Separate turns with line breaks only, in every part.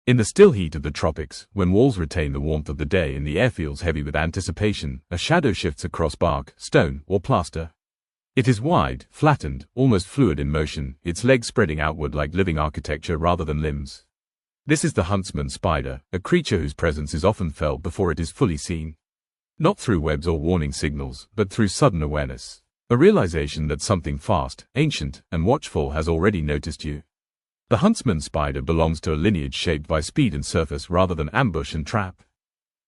In the still heat of the tropics, when walls retain the warmth of the day and the air feels heavy with anticipation, a shadow shifts across bark, stone, or plaster. It is wide, flattened, almost fluid in motion, its legs spreading outward like living architecture rather than limbs. This is the huntsman spider, a creature whose presence is often felt before it is fully seen. Not through webs or warning signals, but through sudden awareness. A realization that something fast, ancient, and watchful has already noticed you. The huntsman spider belongs to a lineage shaped by speed and surface rather than ambush and trap.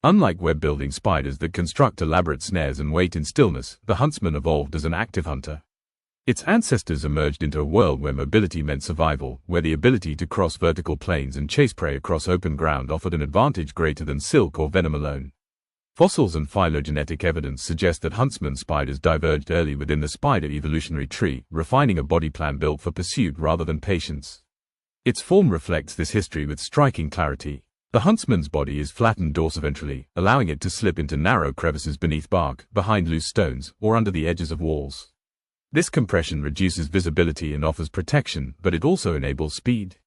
Unlike web-building spiders that construct elaborate snares and wait in stillness, the huntsman evolved as an active hunter. Its ancestors emerged into a world where mobility meant survival, where the ability to cross vertical planes and chase prey across open ground offered an advantage greater than silk or venom alone. Fossils and phylogenetic evidence suggest that huntsman spiders diverged early within the spider evolutionary tree, refining a body plan built for pursuit rather than patience. Its form reflects this history with striking clarity. The huntsman's body is flattened dorsoventrally, allowing it to slip into narrow crevices beneath bark, behind loose stones, or under the edges of walls. This compression reduces visibility and offers protection, but it also enables speed.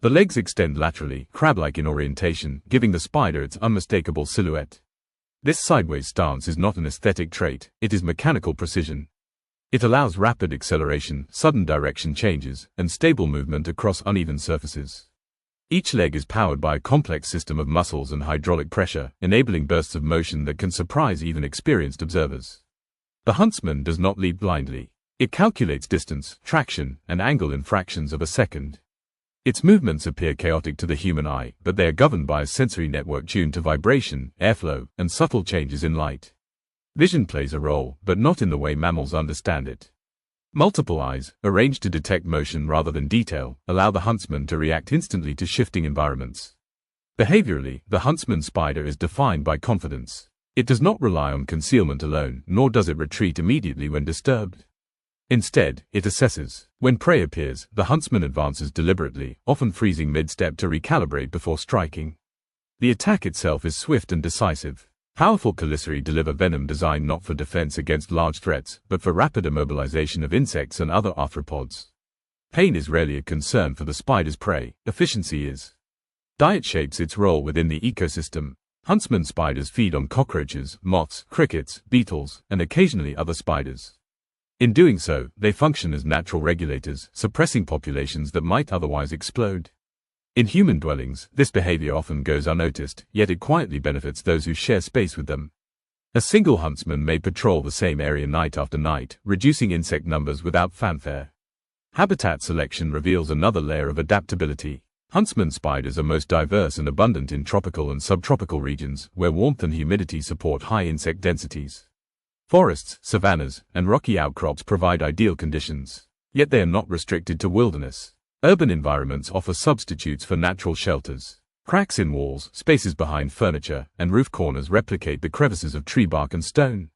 The legs extend laterally, crab-like in orientation, giving the spider its unmistakable silhouette. This sideways stance is not an aesthetic trait, it is mechanical precision. It allows rapid acceleration, sudden direction changes, and stable movement across uneven surfaces. Each leg is powered by a complex system of muscles and hydraulic pressure, enabling bursts of motion that can surprise even experienced observers. The huntsman does not leap blindly. It calculates distance, traction, and angle in fractions of a second. Its movements appear chaotic to the human eye, but they are governed by a sensory network tuned to vibration, airflow, and subtle changes in light. Vision plays a role, but not in the way mammals understand it. Multiple eyes, arranged to detect motion rather than detail, allow the huntsman to react instantly to shifting environments. Behaviorally, the huntsman spider is defined by confidence. It does not rely on concealment alone, nor does it retreat immediately when disturbed. Instead, it assesses. When prey appears, the huntsman advances deliberately, often freezing mid-step to recalibrate before striking. The attack itself is swift and decisive. Powerful chelicerae deliver venom designed not for defense against large threats, but for rapid immobilization of insects and other arthropods. Pain is rarely a concern for the spider's prey, efficiency is. Diet shapes its role within the ecosystem. Huntsman spiders feed on cockroaches, moths, crickets, beetles, and occasionally other spiders. In doing so, they function as natural regulators, suppressing populations that might otherwise explode. In human dwellings, this behavior often goes unnoticed, yet it quietly benefits those who share space with them. A single huntsman may patrol the same area night after night, reducing insect numbers without fanfare. Habitat selection reveals another layer of adaptability. Huntsman spiders are most diverse and abundant in tropical and subtropical regions, where warmth and humidity support high insect densities. Forests, savannas, and rocky outcrops provide ideal conditions, yet they are not restricted to wilderness. Urban environments offer substitutes for natural shelters. Cracks in walls, spaces behind furniture, and roof corners replicate the crevices of tree bark and stone.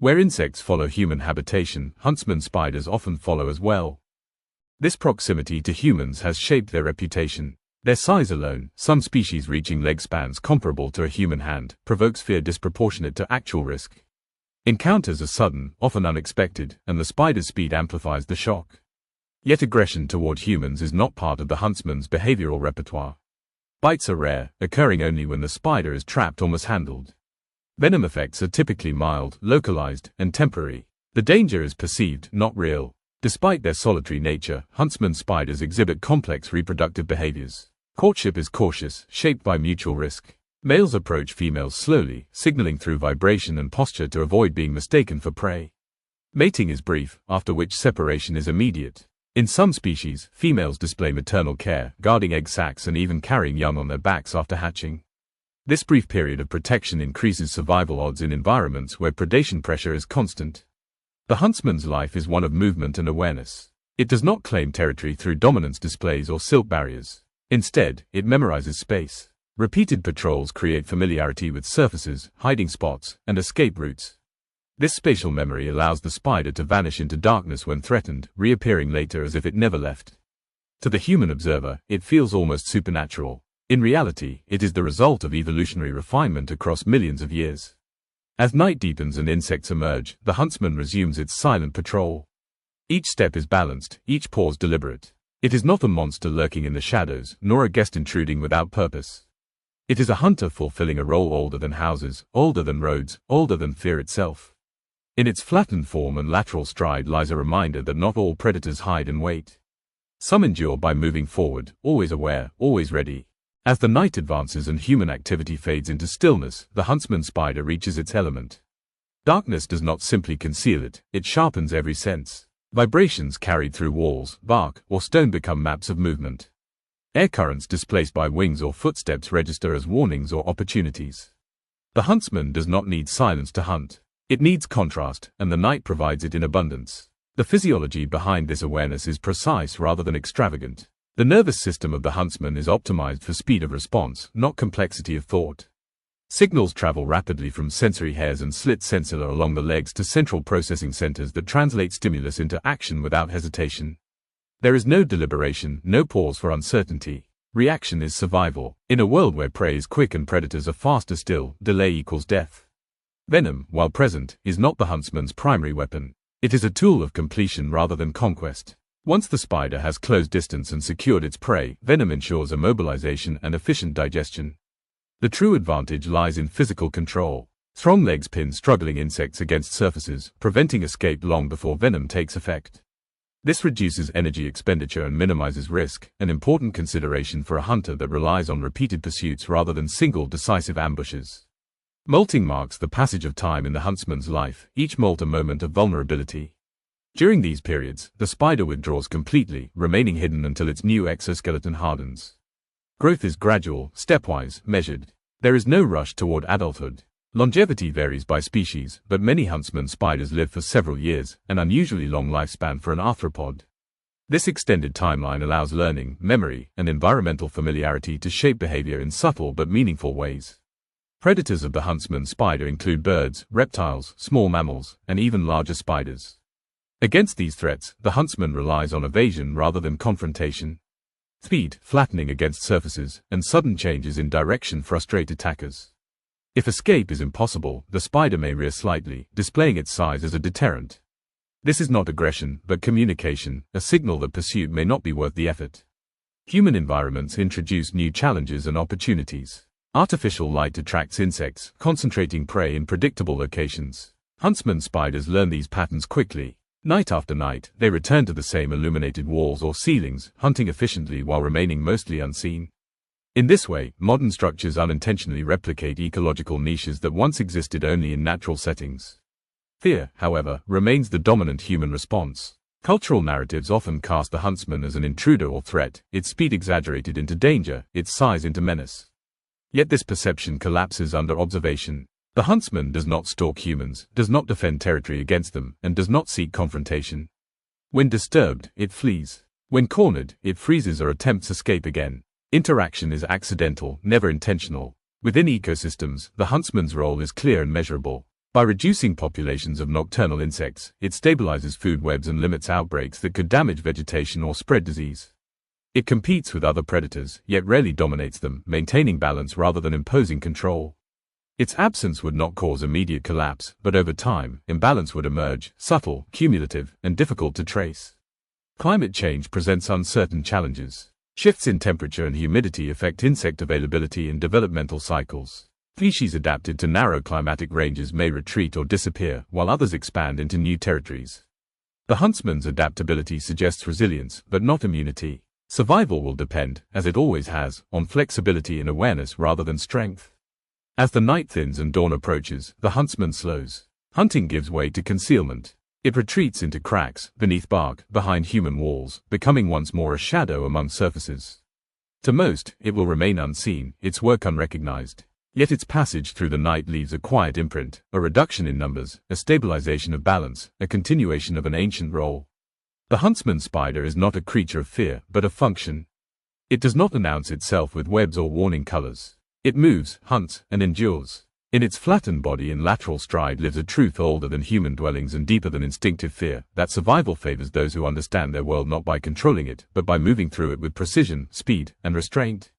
Where insects follow human habitation, huntsman spiders often follow as well. This proximity to humans has shaped their reputation. Their size alone, some species reaching leg spans comparable to a human hand, provokes fear disproportionate to actual risk. Encounters are sudden, often unexpected, and the spider's speed amplifies the shock. Yet aggression toward humans is not part of the huntsman's behavioral repertoire. Bites are rare, occurring only when the spider is trapped or mishandled. Venom effects are typically mild, localized, and temporary. The danger is perceived, not real. Despite their solitary nature, huntsman spiders exhibit complex reproductive behaviors. Courtship is cautious, shaped by mutual risk. Males approach females slowly, signaling through vibration and posture to avoid being mistaken for prey. Mating is brief, after which separation is immediate. In some species, females display maternal care, guarding egg sacs and even carrying young on their backs after hatching. This brief period of protection increases survival odds in environments where predation pressure is constant. The huntsman's life is one of movement and awareness. It does not claim territory through dominance displays or silk barriers. Instead, it memorizes space. Repeated patrols create familiarity with surfaces, hiding spots, and escape routes. This spatial memory allows the spider to vanish into darkness when threatened, reappearing later as if it never left. To the human observer, it feels almost supernatural. In reality, it is the result of evolutionary refinement across millions of years. As night deepens and insects emerge, the huntsman resumes its silent patrol. Each step is balanced, each pause deliberate. It is not a monster lurking in the shadows, nor a guest intruding without purpose. It is a hunter fulfilling a role older than houses, older than roads, older than fear itself. In its flattened form and lateral stride lies a reminder that not all predators hide and wait. Some endure by moving forward, always aware, always ready. As the night advances and human activity fades into stillness, the huntsman spider reaches its element. Darkness does not simply conceal it, it sharpens every sense. Vibrations carried through walls, bark, or stone become maps of movement. Air currents displaced by wings or footsteps register as warnings or opportunities. The huntsman does not need silence to hunt. It needs contrast, and the night provides it in abundance. The physiology behind this awareness is precise rather than extravagant. The nervous system of the huntsman is optimized for speed of response, not complexity of thought. Signals travel rapidly from sensory hairs and slit sensilla along the legs to central processing centers that translate stimulus into action without hesitation. There is no deliberation, no pause for uncertainty. Reaction is survival. In a world where prey is quick and predators are faster still, delay equals death. Venom, while present, is not the huntsman's primary weapon. It is a tool of completion rather than conquest. Once the spider has closed distance and secured its prey, venom ensures immobilization and efficient digestion. The true advantage lies in physical control. Strong legs pin struggling insects against surfaces, preventing escape long before venom takes effect. This reduces energy expenditure and minimizes risk, an important consideration for a hunter that relies on repeated pursuits rather than single decisive ambushes. Molting marks the passage of time in the huntsman's life, each molt a moment of vulnerability. During these periods, the spider withdraws completely, remaining hidden until its new exoskeleton hardens. Growth is gradual, stepwise, measured. There is no rush toward adulthood. Longevity varies by species, but many huntsman spiders live for several years, an unusually long lifespan for an arthropod. This extended timeline allows learning, memory, and environmental familiarity to shape behavior in subtle but meaningful ways. Predators of the huntsman spider include birds, reptiles, small mammals, and even larger spiders. Against these threats, the huntsman relies on evasion rather than confrontation. Speed, flattening against surfaces, and sudden changes in direction frustrate attackers. If escape is impossible, the spider may rear slightly, displaying its size as a deterrent. This is not aggression, but communication, a signal that pursuit may not be worth the effort. Human environments introduce new challenges and opportunities. Artificial light attracts insects, concentrating prey in predictable locations. Huntsman spiders learn these patterns quickly. Night after night, they return to the same illuminated walls or ceilings, hunting efficiently while remaining mostly unseen. In this way, modern structures unintentionally replicate ecological niches that once existed only in natural settings. Fear, however, remains the dominant human response. Cultural narratives often cast the huntsman as an intruder or threat, its speed exaggerated into danger, its size into menace. Yet this perception collapses under observation. The huntsman does not stalk humans, does not defend territory against them, and does not seek confrontation. When disturbed, it flees. When cornered, it freezes or attempts escape again. Interaction is accidental, never intentional. Within ecosystems, the huntsman's role is clear and measurable. By reducing populations of nocturnal insects, it stabilizes food webs and limits outbreaks that could damage vegetation or spread disease. It competes with other predators, yet rarely dominates them, maintaining balance rather than imposing control. Its absence would not cause immediate collapse, but over time, imbalance would emerge, subtle, cumulative, and difficult to trace. Climate change presents uncertain challenges. Shifts in temperature and humidity affect insect availability and developmental cycles. Species adapted to narrow climatic ranges may retreat or disappear, while others expand into new territories. The huntsman's adaptability suggests resilience, but not immunity. Survival will depend, as it always has, on flexibility and awareness rather than strength. As the night thins and dawn approaches, the huntsman slows. Hunting gives way to concealment. It retreats into cracks, beneath bark, behind human walls, becoming once more a shadow among surfaces. To most, it will remain unseen, its work unrecognized. Yet its passage through the night leaves a quiet imprint, a reduction in numbers, a stabilization of balance, a continuation of an ancient role. The huntsman spider is not a creature of fear, but of function. It does not announce itself with webs or warning colors. It moves, hunts, and endures. In its flattened body and lateral stride lives a truth older than human dwellings and deeper than instinctive fear, that survival favors those who understand their world not by controlling it, but by moving through it with precision, speed, and restraint.